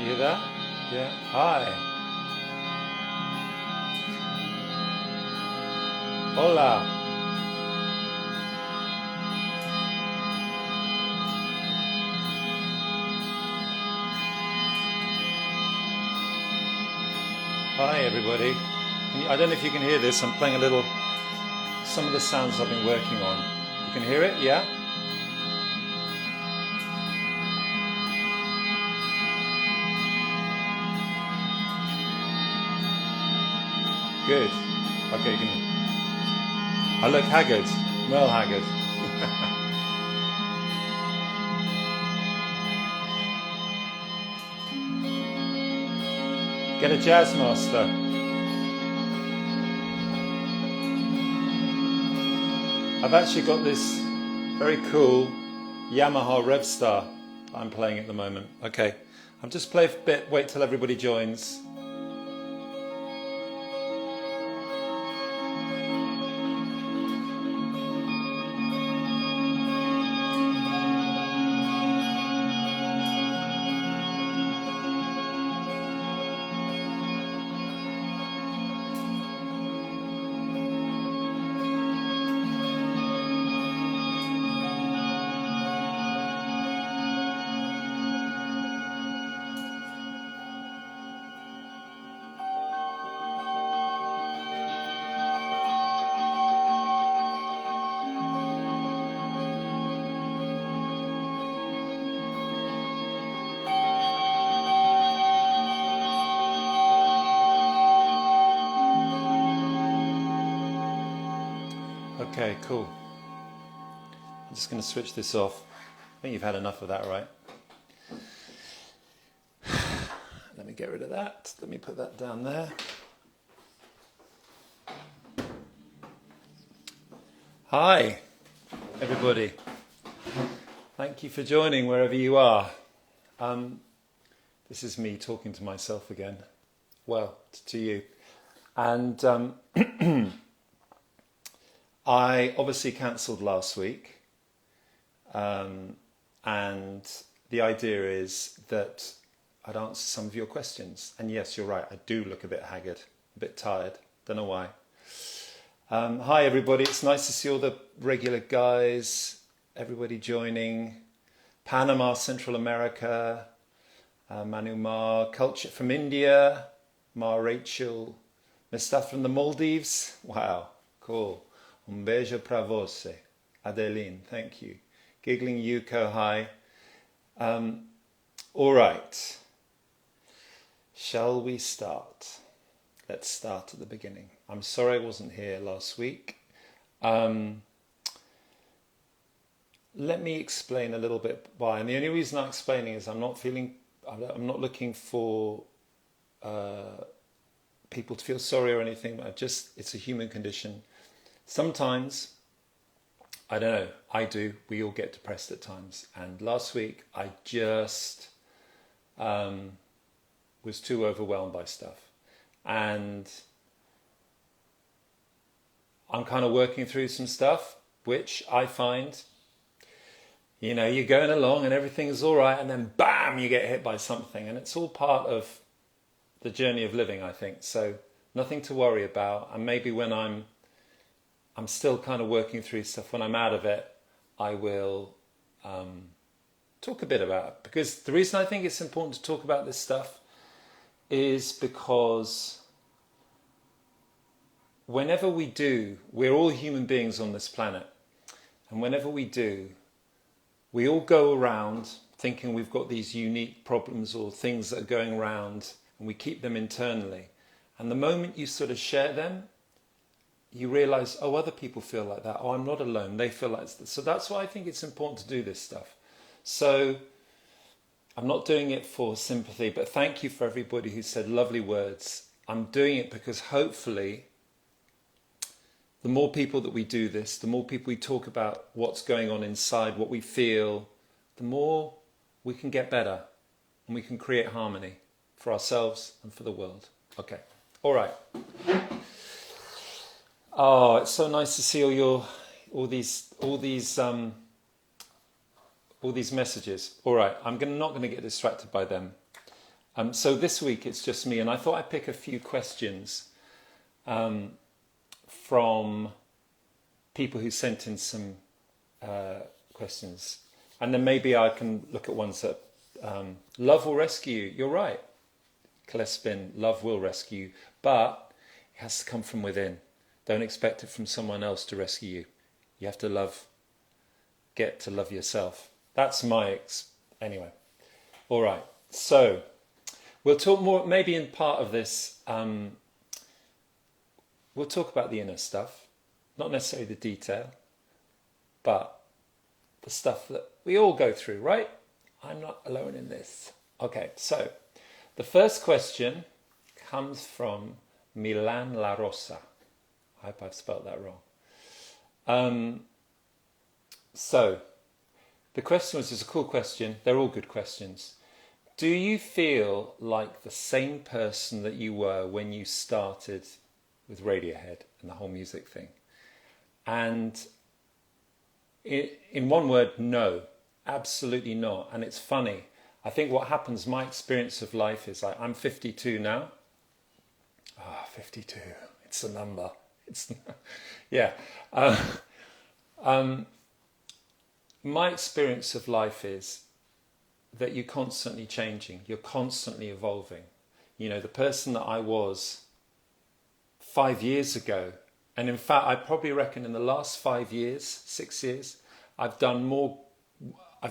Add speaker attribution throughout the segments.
Speaker 1: you hear that? Yeah. Hi. Hola. Hi, everybody. I don't know if you can hear this. I'm playing some of the sounds I've been working on. You can hear it? Yeah? Good. Okay, you can. I look haggard. Well haggard. Get a jazz master. I've actually got this very cool Yamaha Revstar I'm playing at the moment. Okay, I'll just play a bit, wait till everybody joins. Okay, cool. I'm just going to switch this off. I think you've had enough of that, right? Let me get rid of that. Let me put that down there. Hi, everybody. Thank you for joining wherever you are. This is me talking to myself again. Well, to you. And I obviously cancelled last week, and the idea is that I'd answer some of your questions. And yes, you're right, I do look a bit haggard, a bit tired, don't know why. Hi everybody, it's nice to see all the regular guys, everybody joining. Panama, Central America, Manu Mar, culture from India, Ma Rachel, Miss stuff from the Maldives, wow, cool. Un beijo pra você. Adeline, thank you. Giggling Yuko, hi. All right. Shall we start? Let's start at the beginning. I'm sorry I wasn't here last week. Let me explain a little bit why. And the only reason I'm explaining is I'm not looking for people to feel sorry or anything. It's a human condition. Sometimes, I don't know, I do, we all get depressed at times. And last week, I just was too overwhelmed by stuff. And I'm kind of working through some stuff, which I find, you're going along and everything is all right, and then bam, you get hit by something. And it's all part of the journey of living, I think. So nothing to worry about. And maybe when I'm still kind of working through stuff. When I'm out of it, I will talk a bit about it. Because the reason I think it's important to talk about this stuff is because whenever we do, we're all human beings on this planet. And whenever we do, we all go around thinking we've got these unique problems or things that are going around, and we keep them internally. And the moment you sort of share them, you realize, oh, other people feel like that. Oh, I'm not alone. They feel like that. So that's why I think it's important to do this stuff. So I'm not doing it for sympathy, but thank you for everybody who said lovely words. I'm doing it because hopefully the more people that we do this, the more people we talk about what's going on inside, what we feel, the more we can get better and we can create harmony for ourselves and for the world. Okay. All right. Oh, it's so nice to see all these messages. All right, I'm not going to get distracted by them. So this week it's just me, and I thought I'd pick a few questions from people who sent in some questions, and then maybe I can look at ones that love will rescue you. You're right, Kalespin, love will rescue you, but it has to come from within. Don't expect it from someone else to rescue you. You have to get to love yourself. That's my anyway. All right, so we'll talk more, maybe in part of this, we'll talk about the inner stuff, not necessarily the detail, but the stuff that we all go through, right? I'm not alone in this. Okay, so the first question comes from Milan La Rosa. I hope I've spelled that wrong. So the question was just a cool question. They're all good questions. Do you feel like the same person that you were when you started with Radiohead and the whole music thing? And in one word, no, absolutely not. And it's funny. I think what happens, my experience of life is like, I'm 52 now. 52, it's a number. It's, yeah. My experience of life is that you're constantly changing, you're constantly evolving. You know, the person that I was 5 years ago, and in fact, I probably reckon in the last 5 years, 6 years, I've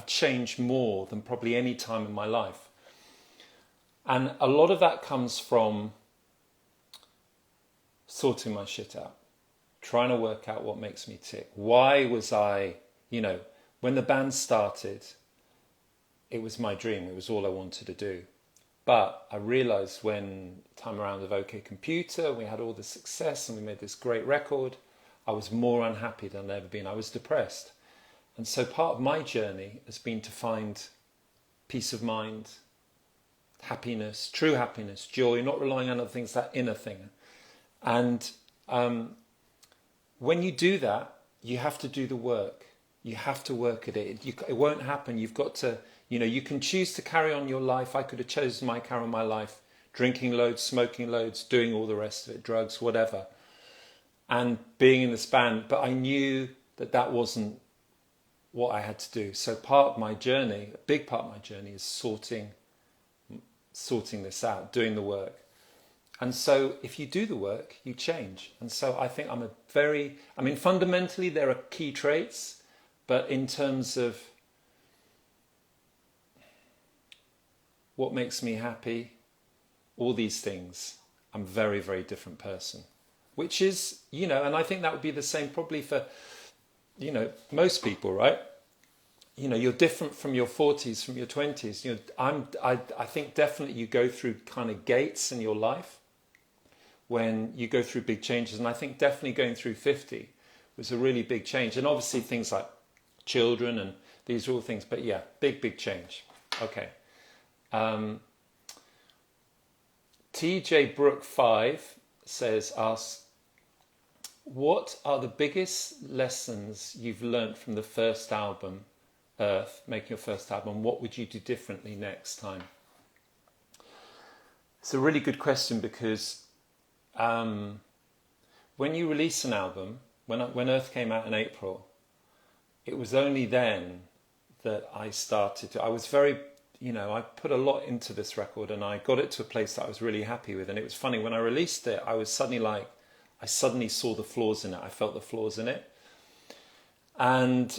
Speaker 1: changed more than probably any time in my life. And a lot of that comes from sorting my shit out, trying to work out what makes me tick. Why was I, when the band started, it was my dream. It was all I wanted to do. But I realized when the time around of OK Computer, we had all this success and we made this great record, I was more unhappy than I'd ever been. I was depressed. And so part of my journey has been to find peace of mind, happiness, true happiness, joy, not relying on other things, that inner thing. And when you do that, you have to do the work. You have to work at it. It won't happen. You've got to, you can choose to carry on your life. I could have chosen my carry on my life, drinking loads, smoking loads, doing all the rest of it, drugs, whatever, and being in this band. But I knew that wasn't what I had to do. So part of my journey, a big part of my journey, is sorting this out, doing the work. And so if you do the work, you change. And so I think fundamentally there are key traits, but in terms of what makes me happy, all these things, I'm a very, very different person. Which is, and I think that would be the same probably for, most people, right? You're different from your 40s, from your 20s. I think definitely you go through kind of gates in your life when you go through big changes. And I think definitely going through 50 was a really big change. And obviously things like children and these are all things, but yeah, big change. Okay. TJ Brook 5 asks, what are the biggest lessons you've learned from the first album, Earth, making your first album? What would you do differently next time? It's a really good question because when you release an album, when Earth came out in April, it was only then that I started to, I was very, I put a lot into this record and I got it to a place that I was really happy with. And it was funny, when I released it, I was suddenly I suddenly saw the flaws in it. I felt the flaws in it. And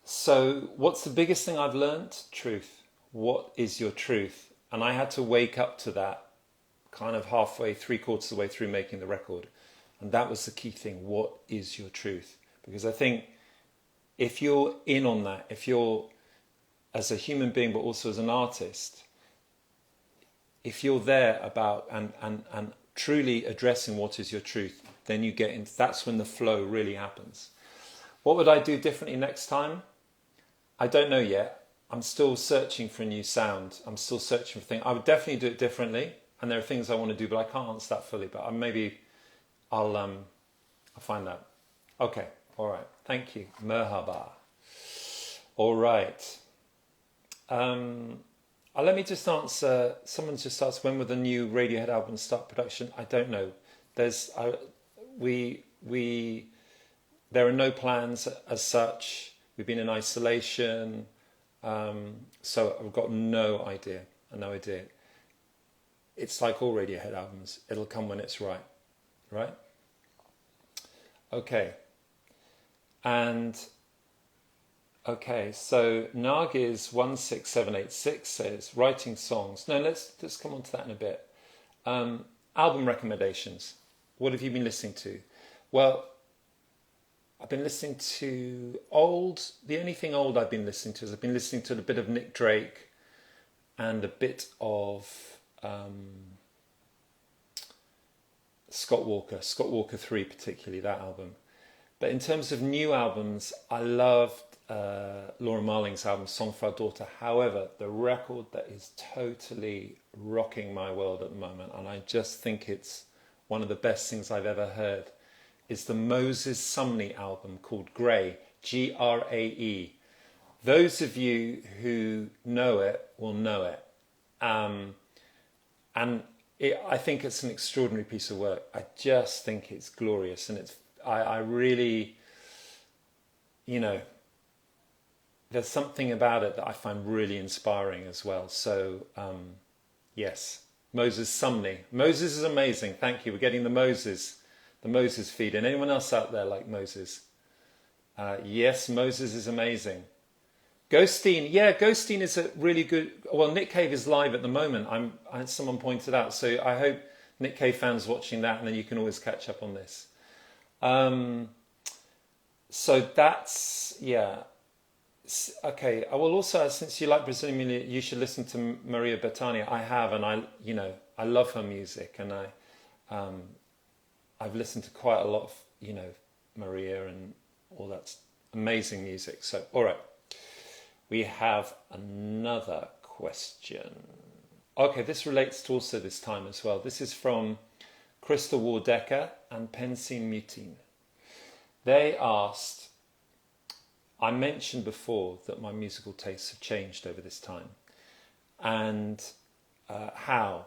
Speaker 1: so what's the biggest thing I've learned? Truth. What is your truth? And I had to wake up to that kind of halfway, 3/4 of the way through making the record. And that was the key thing. What is your truth? Because I think if you're in on that, if you're as a human being, but also as an artist, if you're there about and truly addressing what is your truth, then you get into, that's when the flow really happens. What would I do differently next time? I don't know yet. I'm still searching for a new sound. I'm still searching for things. I would definitely do it differently. And there are things I want to do, but I can't answer that fully. But maybe I'll find out. Okay. All right. Thank you. Merhaba. All right. Let me just answer. Someone just asked when will the new Radiohead album start production. I don't know. There's we there are no plans as such. We've been in isolation, so I've got no idea. No idea. It's like all Radiohead albums. It'll come when it's right, right? Okay. And okay, so Nagiz 16786 says writing songs. No, let's come on to that in a bit. Album recommendations. What have you been listening to? Well, I've been listening to old. The only thing old I've been listening to is I've been listening to a bit of Nick Drake and a bit of Scott Walker 3 particularly, that album. But in terms of new albums, I loved Laura Marling's album Song for Our Daughter. However, the record that is totally rocking my world at the moment, and I just think it's one of the best things I've ever heard, is the Moses Sumney album called Grey, Grae. Those of you who know it will know it. And I think it's an extraordinary piece of work. I just think it's glorious, and I really, there's something about it that I find really inspiring as well. So, yes, Moses Sumney. Moses is amazing. Thank you. We're getting the Moses feed. And anyone else out there like Moses? Yes, Moses is amazing. Ghosteen, yeah, Ghosteen is a really good. Well, Nick Cave is live at the moment. Someone pointed out, so I hope Nick Cave fans watching that, and then you can always catch up on this. So that's okay. I will also, since you like Brazilian music, you should listen to Maria Bethânia. I have, and I love her music, and I've listened to quite a lot of Maria and all that amazing music. So all right. We have another question. Okay, this relates to also this time as well. This is from Crystal Wardecker and Pensine Mutin. They asked, I mentioned before that my musical tastes have changed over this time. And how?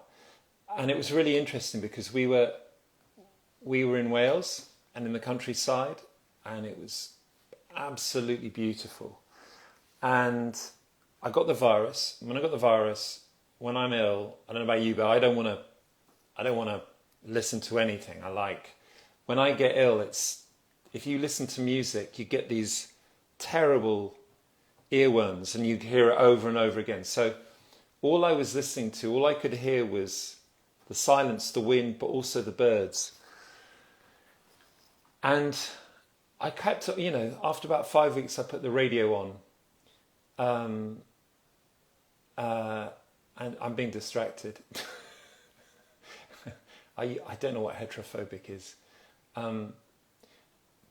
Speaker 1: And it was really interesting because we were in Wales and in the countryside, and it was absolutely beautiful. And I got the virus. When I got the virus, when I'm ill, I don't know about you, but I don't want to listen to anything. When I get ill, it's, if you listen to music, you get these terrible earworms and you hear it over and over again. So all I was listening to, all I could hear was the silence, the wind, but also the birds. And I kept, after about 5 weeks, I put the radio on. And I'm being distracted. I don't know what heterophobic is.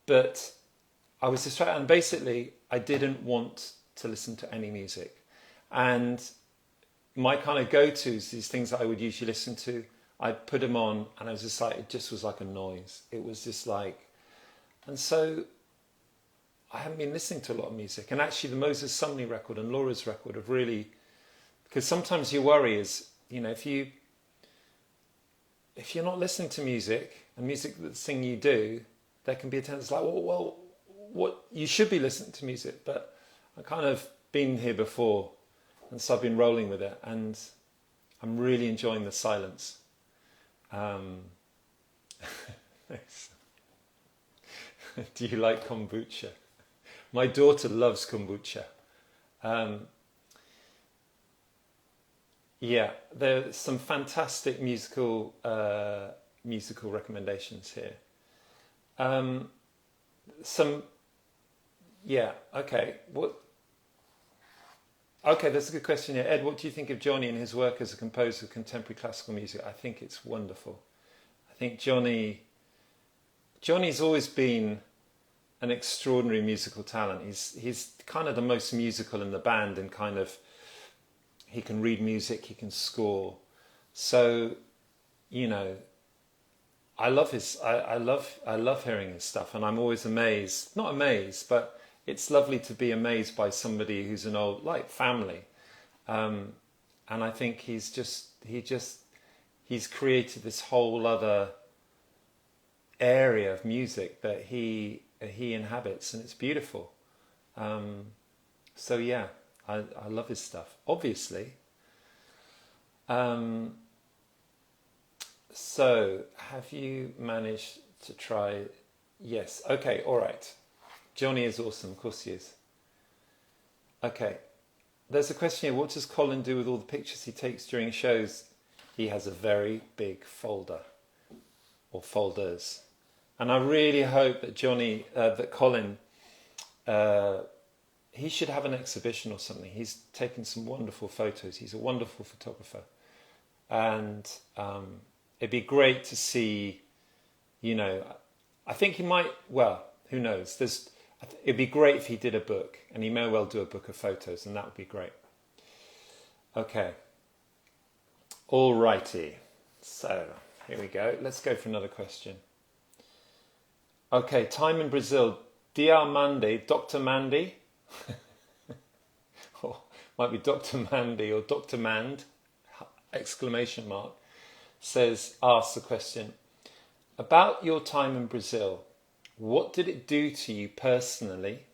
Speaker 1: But I was distracted, and basically I didn't want to listen to any music. And my kind of go-tos, these things that I would usually listen to, I put them on, and I was just like, it just was like a noise. It was just like, and so I haven't been listening to a lot of music. And actually the Moses Sumney record and Laura's record have really, because sometimes your worry is, if you're not listening to music, and music, the thing you do, there can be a tendency like, well, what, you should be listening to music, but I've kind of been here before, and so I've been rolling with it, and I'm really enjoying the silence. Do you like kombucha? My daughter loves kombucha. There's some fantastic musical recommendations here. Okay, that's a good question here. Ed, what do you think of Johnny and his work as a composer of contemporary classical music? I think it's wonderful. I think Johnny's always been an extraordinary musical talent. He's kind of the most musical in the band, and kind of, he can read music, he can score. So, I love hearing his stuff, and I'm always amazed. Not amazed, but it's lovely to be amazed by somebody who's an old, like, family. and I think he's created this whole other area of music that he inhabits, and it's beautiful. So yeah, I love his stuff, obviously. So have you managed to try? Yes. Okay. All right. Johnny is awesome. Of course he is. Okay. There's a question here. What does Colin do with all the pictures he takes during shows? He has a very big folder, or folders. And I really hope that Colin, he should have an exhibition or something. He's taken some wonderful photos. He's a wonderful photographer. And it'd be great to see, I think he might, well, who knows? It'd be great if he did a book, and he may well do a book of photos, and that would be great. Okay. All righty. So, here we go. Let's go for another question. Okay, time in Brazil. Dr. Mandy. Or might be Dr. Mandy or Dr. Mand, ! Asks the question. About your time in Brazil, what did it do to you personally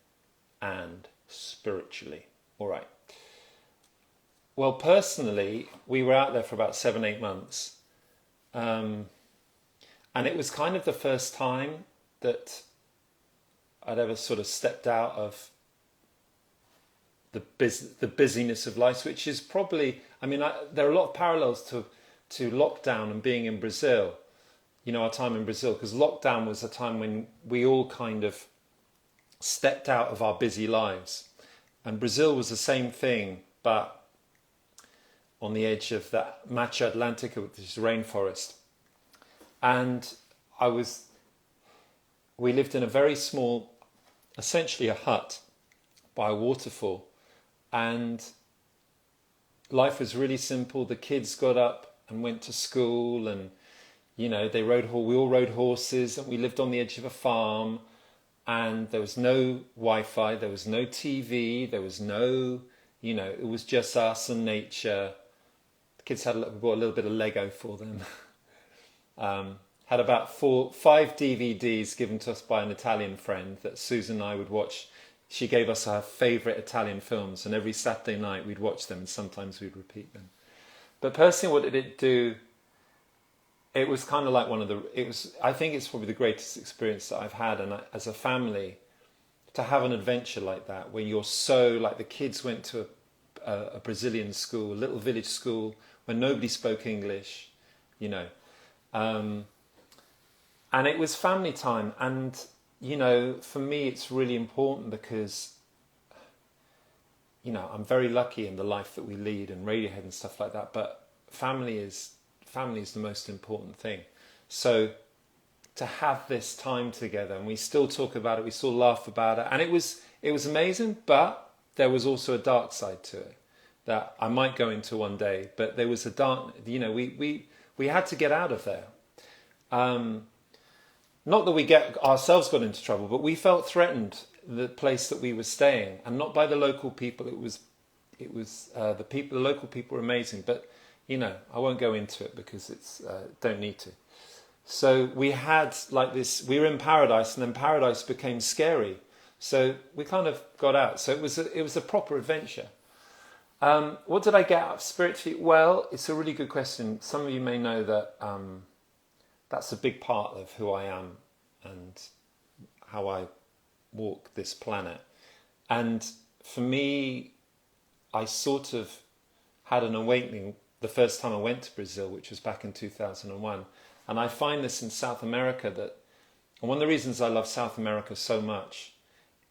Speaker 1: and spiritually? All right. Well, personally, we were out there for about 7-8 months. And it was kind of the first time that I'd ever sort of stepped out of the busyness of life, which is probably, there are a lot of parallels to lockdown and being in Brazil, our time in Brazil, because lockdown was a time when we all kind of stepped out of our busy lives. And Brazil was the same thing, but on the edge of that Mata Atlântica, which is rainforest. And we lived in a very small, essentially a hut by a waterfall. And life was really simple. The kids got up and went to school, and we all rode horses, and we lived on the edge of a farm, and there was no Wi-Fi, there was no TV, there was no, it was just us and nature. The kids we bought a little bit of Lego for them. Had about 5 DVDs given to us by an Italian friend that Susan and I would watch. She gave us our favourite Italian films, and every Saturday night we'd watch them, and sometimes we'd repeat them. But personally, what did it do? It was kind of like I think it's probably the greatest experience that I've had, and as a family, to have an adventure like that, where you're the kids went to a Brazilian school, a little village school, where nobody spoke English, and it was family time. And, for me, it's really important because, I'm very lucky in the life that we lead and Radiohead and stuff like that, but family is the most important thing. So to have this time together, and we still talk about it, we still laugh about it, and it was amazing, but there was also a dark side to it that I might go into one day. But there was a dark, we had to get out of there. Not that we got into trouble, but we felt threatened, the place that we were staying, and not by the local people. It was the local people were amazing, but I won't go into it because it's don't need to. So we had we were in paradise, and then paradise became scary. So we kind of got out. So it was a proper adventure. What did I get out of spiritually? Well, it's a really good question. Some of you may know that that's a big part of who I am and how I walk this planet. And for me, I sort of had an awakening the first time I went to Brazil, which was back in 2001. And I find this in South America and one of the reasons I love South America so much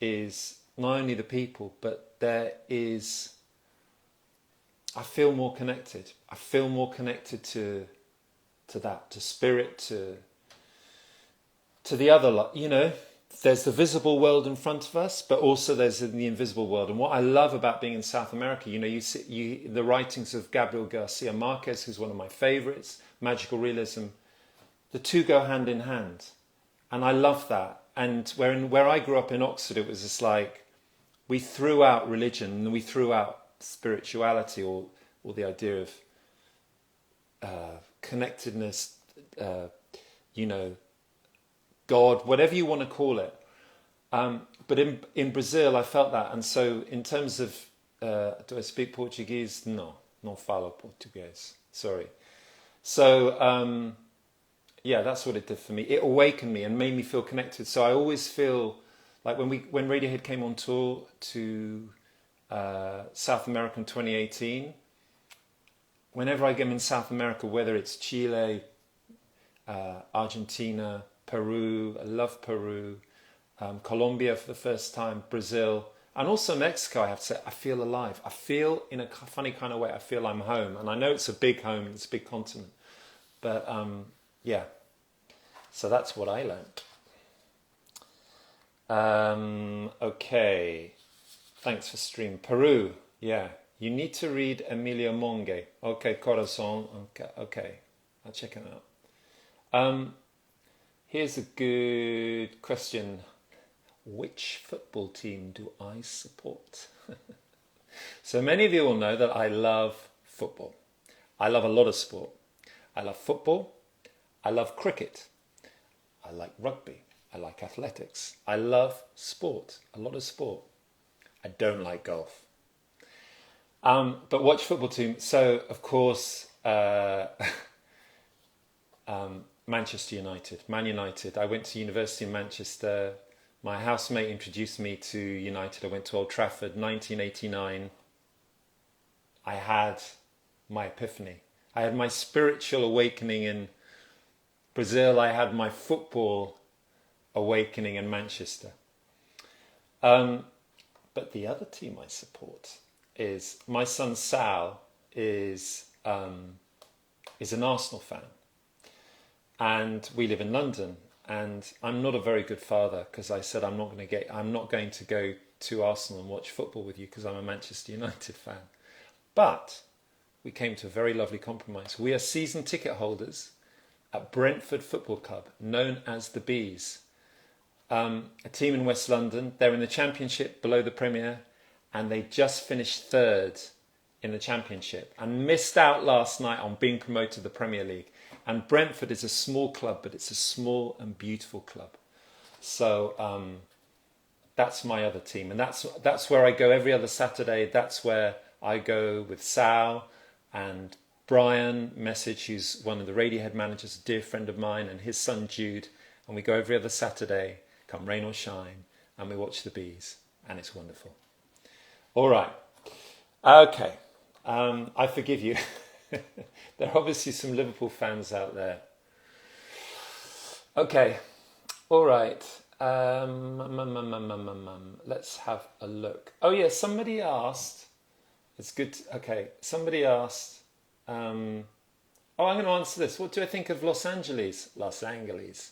Speaker 1: is not only the people, but I feel more connected. I feel more connected to that, to spirit, to the other, there's the visible world in front of us, but also there's the invisible world. And what I love about being in South America, you see the writings of Gabriel Garcia Marquez, who's one of my favorites, magical realism, the two go hand in hand. And I love that. And where I grew up in Oxford, it was just like we threw out religion and we threw out spirituality, or or the idea of connectedness, you know, God, whatever you want to call it. But in Brazil, I felt that. And so in terms of, do I speak Portuguese? No, não falo português. Sorry. So, yeah, that's what it did for me. It awakened me and made me feel connected. So I always feel like when Radiohead came on tour to South America in 2018, whenever I go in South America, whether it's Chile, Argentina, Peru, I love Peru, Colombia for the first time, Brazil, and also Mexico, I have to say, I feel alive. I feel, in a funny kind of way, I feel I'm home. And I know it's a big home, it's a big continent. But yeah, so that's what I learned. Okay, thanks for stream. Peru, yeah. You need to read Emilio Monge. Okay, Corazon. Okay, I'll check it out. Here's a good question. Which football team do I support? So many of you will know that I love football. I love a lot of sport. I love football. I love cricket. I like rugby. I like athletics. I love sport, a lot of sport. I don't like golf. But watch football team. So, of course, Manchester United, Man United. I went to university in Manchester. My housemate introduced me to United. I went to Old Trafford, 1989. I had my epiphany. I had my spiritual awakening in Brazil. I had my football awakening in Manchester. But the other team I support is my son Sal is an Arsenal fan, and we live in London. And I'm not a very good father because I said I'm not going to go to Arsenal and watch football with you because I'm a Manchester United fan. But we came to a very lovely compromise. We are season ticket holders at Brentford Football Club, known as the Bees. A team in West London. They're in the Championship below the Premier, and they just finished third in the Championship and missed out last night on being promoted to the Premier League. And Brentford is a small club, but it's a small and beautiful club. So that's my other team, and that's where I go every other Saturday. That's where I go with Sal and Brian Message, who's one of the Radiohead managers, a dear friend of mine, and his son Jude, and we go every other Saturday, come rain or shine, and we watch the Bees, and it's wonderful. All right, okay, I forgive you. There are obviously some Liverpool fans out there. Okay, all right. Let's have a look. Oh yeah, somebody asked. It's good. Okay, somebody asked. I'm going to answer this. What do I think of Los Angeles? Los Angeles.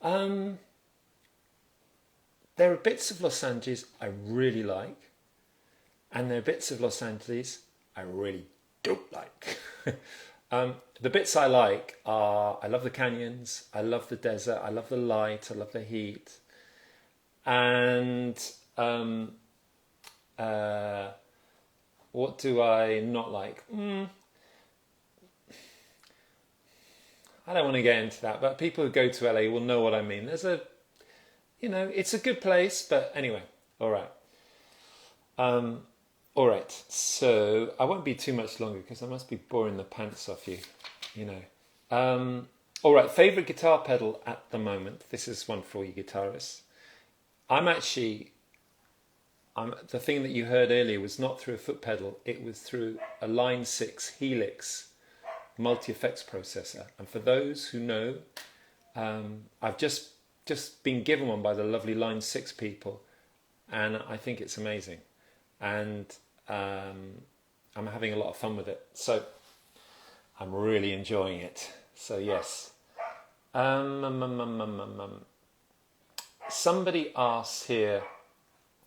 Speaker 1: There are bits of Los Angeles I really like, and there are bits of Los Angeles I really don't like. The bits I like are, I love the canyons, I love the desert, I love the light, I love the heat. And what do I not like? I don't want to get into that, but people who go to LA will know what I mean. There's it's a good place, but anyway, all right. All right, so I won't be too much longer because I must be boring the pants off you, All right, favourite guitar pedal at the moment. This is one for all you guitarists. The thing that you heard earlier was not through a foot pedal. It was through a Line 6 Helix multi-effects processor. And for those who know, I've just been given one by the lovely Line 6 people, and I think it's amazing. And I'm having a lot of fun with it, so I'm really enjoying it. So yes. Somebody asks here,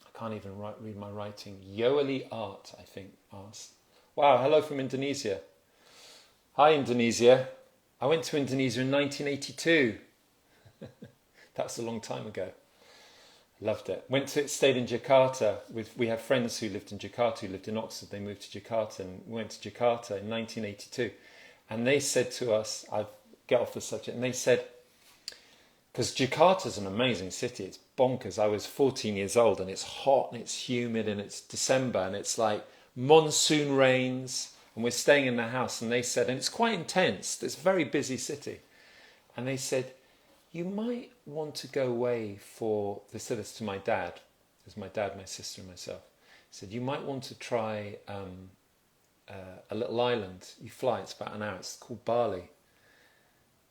Speaker 1: I can't even read my writing. Yoeli Art, I think, asked. Wow, hello from Indonesia. Hi Indonesia. I went to Indonesia in 1982. That's a long time ago. Loved it. Stayed in Jakarta we have friends who lived in Jakarta, who lived in Oxford. They moved to Jakarta and we went to Jakarta in 1982. And they said to us, I'll get off the subject, and they said, because Jakarta's an amazing city, it's bonkers. I was 14 years old and it's hot and it's humid and it's December and it's like monsoon rains and we're staying in the house, and they said, and it's quite intense, it's a very busy city. And they said, you might want to go away for, they said this to my dad, there's my dad, my sister and myself, said you might want to try a little island. You fly, it's about an hour, it's called Bali.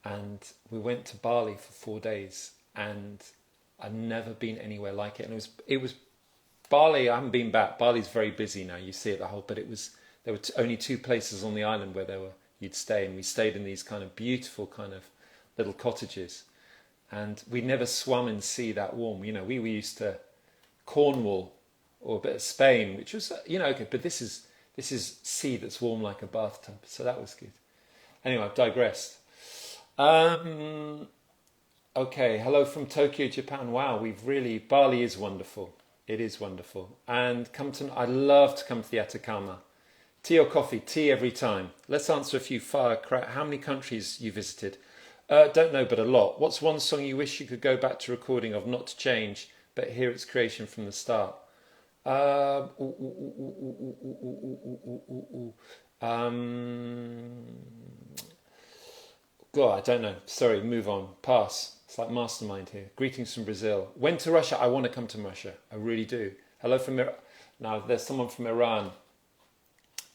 Speaker 1: And we went to Bali for 4 days, and I've never been anywhere like it. And it was Bali. I haven't been back. Bali's very busy now. You see it the whole, but there were only 2 places on the island where you'd stay, and we stayed in these kind of beautiful kind of little cottages. And we never swum in sea that warm. You know, we were used to Cornwall or a bit of Spain, which was, you know, okay, but this is sea that's warm like a bathtub. So that was good. Anyway, I've digressed. Okay, hello from Tokyo, Japan. Wow, Bali is wonderful. It is wonderful. And I'd love to come to the Atacama. Tea or coffee? Tea every time. Let's answer a few how many countries you visited? Don't know, but a lot. What's one song you wish you could go back to recording of, not to change, but hear its creation from the start? God, I don't know. Sorry, move on. Pass. It's like mastermind here. Greetings from Brazil. Went to Russia. I want to come to Russia. I really do. Hello from Iran. Now, there's someone from Iran.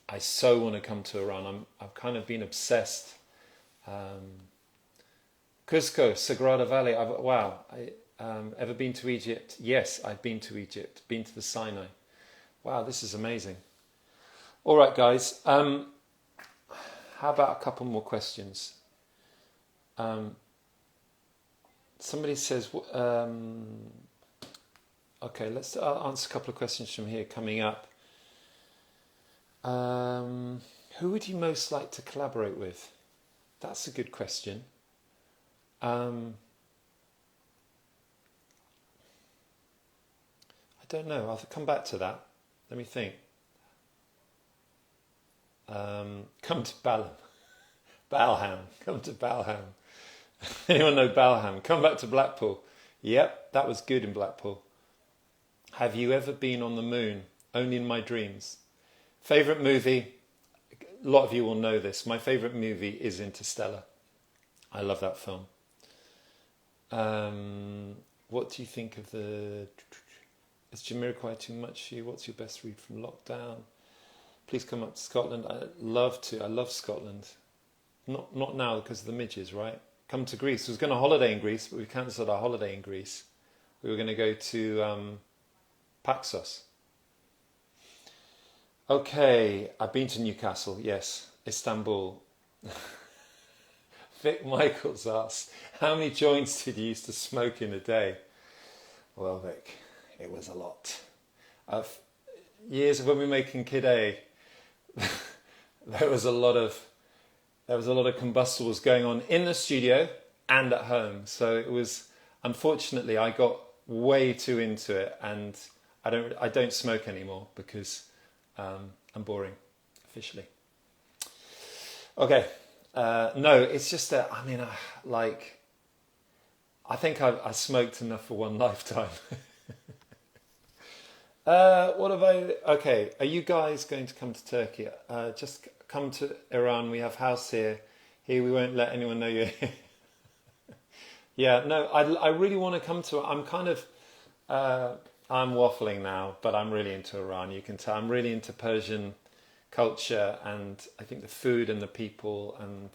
Speaker 1: I so want to come to Iran. I've kind of been obsessed. Cusco, Sagrada Valley. Ever been to Egypt? Yes, I've been to Egypt. Been to the Sinai. Wow, this is amazing. All right, guys. How about a couple more questions? Somebody says, okay, let's answer a couple of questions from here coming up. Who would you most like to collaborate with? That's a good question. I don't know. I'll come back to that. Let me think. Come to Balham. Come to Balham. Anyone know Balham? Come back to Blackpool. Yep, that was good in Blackpool. Have you ever been on the moon? Only in my dreams. Favourite movie? A lot of you will know this. My favourite movie is Interstellar. I love that film. What do you think of is Jamiroquai too much for you? What's your best read from lockdown? Please come up to Scotland. I'd love to. I love Scotland. Not now because of the midges, right? Come to Greece. I was going to holiday in Greece, but we cancelled our holiday in Greece. We were going to go to Paxos. Okay, I've been to Newcastle, yes. Istanbul. Vic Michaels asks, how many joints did you used to smoke in a day? Well, Vic, it was a lot. Years of when we were making Kid A, there was a lot of combustibles going on in the studio and at home. So it was, unfortunately, I got way too into it, and I don't smoke anymore because I'm boring, officially. Okay, no, it's just that, I think I smoked enough for one lifetime. Okay, are you guys going to come to Turkey? Just come to Iran. We have house here. Here we won't let anyone know you're here. Yeah, no, I really want to come to it. I'm kind of, I'm waffling now, but I'm really into Iran. You can tell I'm really into Persian culture, and I think the food and the people, and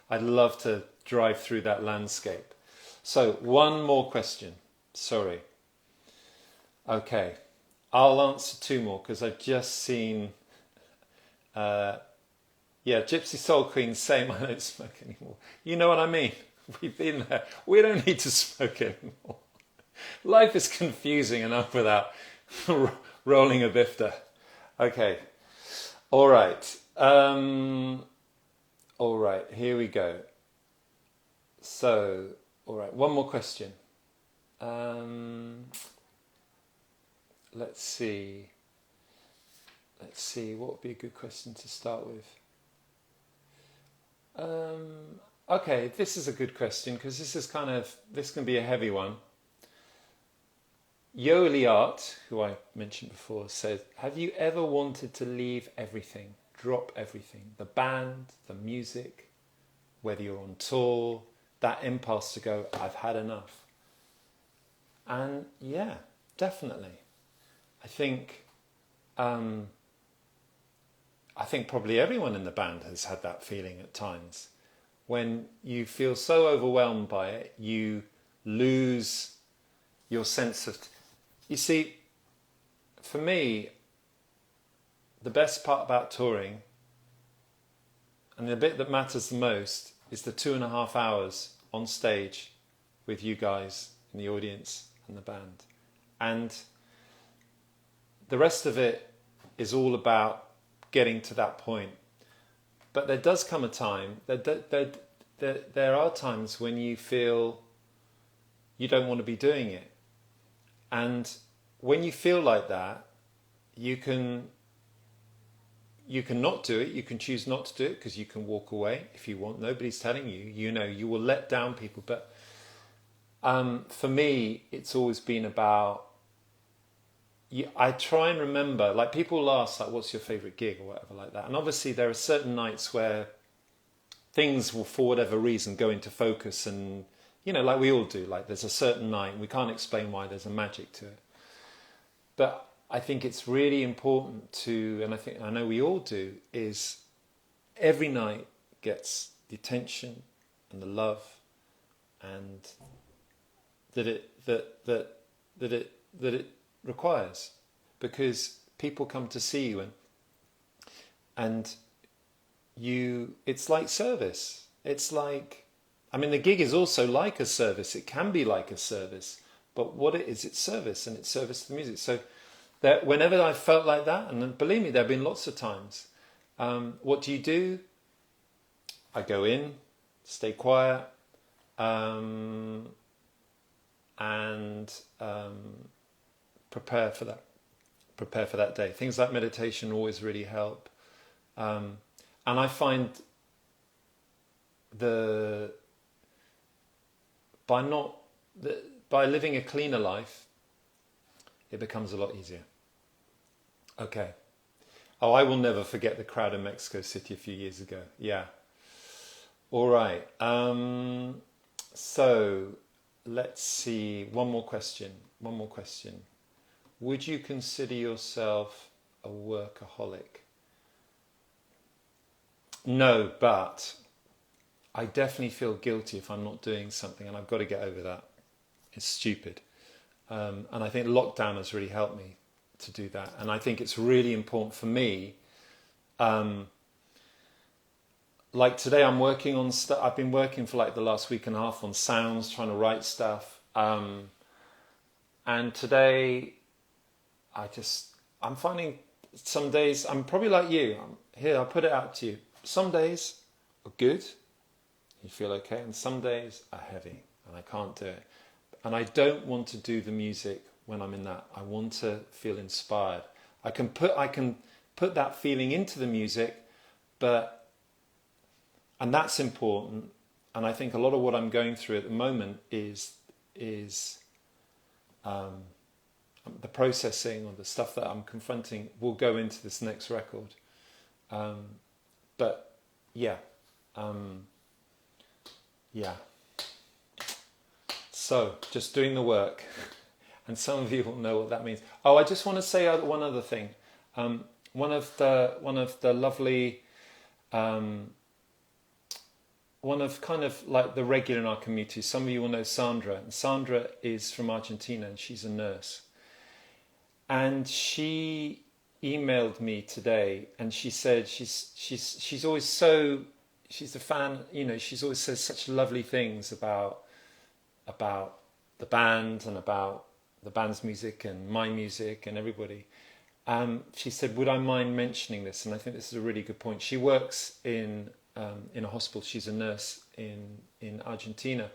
Speaker 1: I'd love to drive through that landscape. So one more question. Sorry. Okay, I'll answer 2 more because I've just seen, Gypsy Soul Queen saying I don't smoke anymore. You know what I mean? We've been there. We don't need to smoke anymore. Life is confusing enough without rolling a bifter. Okay, all right. All right, here we go. So, all right, one more question. Um, let's see. What would be a good question to start with? Okay, this is a good question because this can be a heavy one. Yoli Art, who I mentioned before, said, have you ever wanted to leave everything, drop everything, the band, the music, whether you're on tour, that impulse to go, I've had enough? And yeah, definitely. I think probably everyone in the band has had that feeling at times. When you feel so overwhelmed by it, you lose your sense of... You see, for me, the best part about touring, and the bit that matters the most, is the 2.5 hours on stage with you guys in the audience and the band. And the rest of it is all about getting to that point. But there does come a time, there are times when you feel you don't want to be doing it. And when you feel like that, you can not do it. You can choose not to do it because you can walk away if you want. Nobody's telling you. You know, you will let down people. But for me, it's always been about... I try and remember, like people ask, like, what's your favourite gig or whatever like that. And obviously there are certain nights where things will, for whatever reason, go into focus and, you know, like we all do. Like there's a certain night, and we can't explain why, there's a magic to it. But I think it's really important to, and I know we all do, is every night gets the attention and the love, and that it requires, because people come to see you, and you, it's like service. It's like, I mean, the gig is also like a service. It can be like a service, but what it is, it's service, and it's service to the music. So that whenever I felt like that, and believe me, there have been lots of times, what do? I go in, stay quiet, and prepare for that day. Things like meditation always really help. And I find by living a cleaner life, it becomes a lot easier. Okay. Oh, I will never forget the crowd in Mexico City a few years ago. Yeah. All right. So let's see. One more question. Would you consider yourself a workaholic? No, but I definitely feel guilty if I'm not doing something, and I've got to get over that. It's stupid. And I think lockdown has really helped me to do that. And I think it's really important for me. Like today I'm working on stuff. I've been working for like the last week and a half on sounds, trying to write stuff. And today I'm finding some days, I'm probably like you. I'll put it out to you. Some days are good, you feel okay, and some days are heavy, and I can't do it. And I don't want to do the music when I'm in that. I want to feel inspired. I can put that feeling into the music, and that's important. And I think a lot of what I'm going through at the moment is the processing, or the stuff that I'm confronting will go into this next record. But yeah. So just doing the work, and some of you will know what that means. Oh, I just want to say one other thing. One of the lovely, one of kind of like the regular in our community. Some of you will know Sandra, and Sandra is from Argentina, and she's a nurse. And she emailed me today, and she said she's always she's a fan. You know, she's always says such lovely things about the band and about the band's music and my music and everybody. She said, would I mind mentioning this? And I think this is a really good point. She works in a hospital. She's a nurse in Argentina.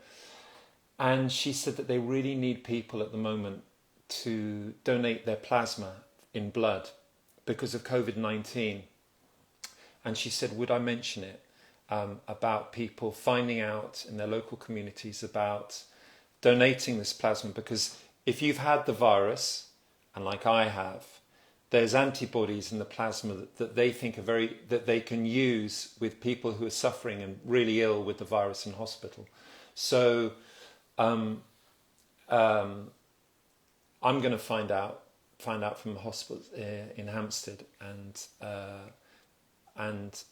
Speaker 1: And she said that they really need people at the moment to donate their plasma in blood because of COVID-19. And she said, would I mention it about people finding out in their local communities about donating this plasma? Because if you've had the virus, and like I have, there's antibodies in the plasma that they think are that they can use with people who are suffering and really ill with the virus in hospital. So I'm going to find out from the hospital in Hampstead, and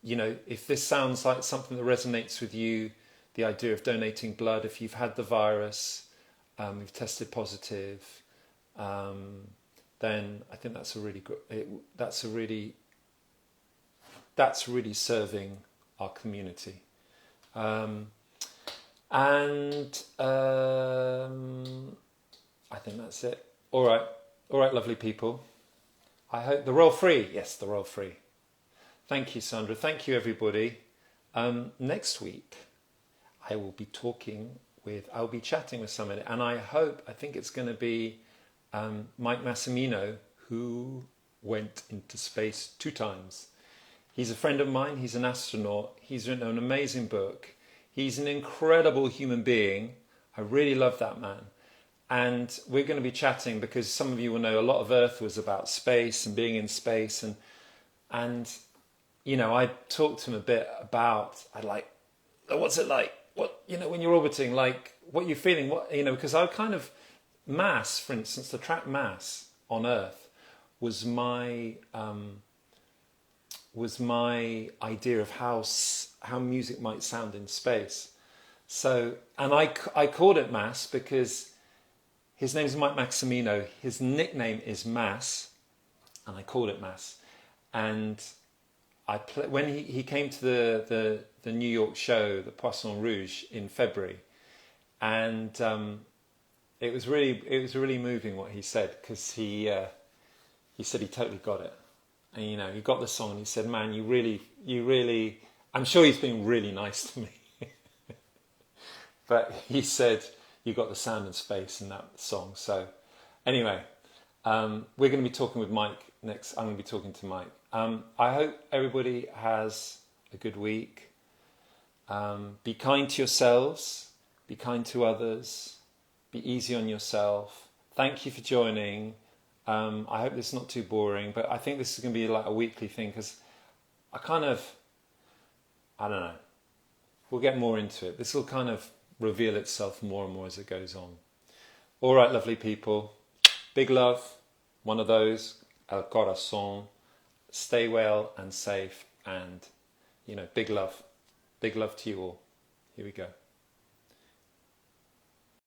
Speaker 1: you know, if this sounds like something that resonates with you, the idea of donating blood, if you've had the virus, you've tested positive, then I think that's a really good. That's really serving our community. And I think that's it. All right, lovely people. I hope the royal free. Yes, the royal free. Thank you, Sandra. Thank you, everybody. Next week, I'll be chatting with somebody, and I think it's going to be Mike Massimino, who went into space 2 times. He's a friend of mine. He's an astronaut. He's written an amazing book. He's an incredible human being. I really love that man. And we're going to be chatting because some of you will know a lot of Earth was about space and being in space. And you know, I talked to him a bit about, what's it like? What, you know, when you're orbiting, like, what you're feeling, because I kind of, mass, for instance, the track mass on Earth was my idea of how music might sound in space. So, and I called it Mass because his name is Mike Maximino. His nickname is Mass, and I called it Mass. And when he came to the New York show, the Poisson Rouge, in February, and it was really moving what he said, because he said he totally got it, and you know, he got the song, and he said, "Man, you really," I'm sure he's been really nice to me, but he said, "You got the sound and space in that song." So anyway, we're going to be talking with Mike next. I'm going to be talking to Mike. I hope everybody has a good week. Be kind to yourselves. Be kind to others. Be easy on yourself. Thank you for joining. I hope this is not too boring, but I think this is going to be like a weekly thing, because I don't know. We'll get more into it. This will kind of reveal itself more and more as it goes on. All right, lovely people. Big love. One of those. El corazón. Stay well and safe, and, you know, big love. Big love to you all. Here we go.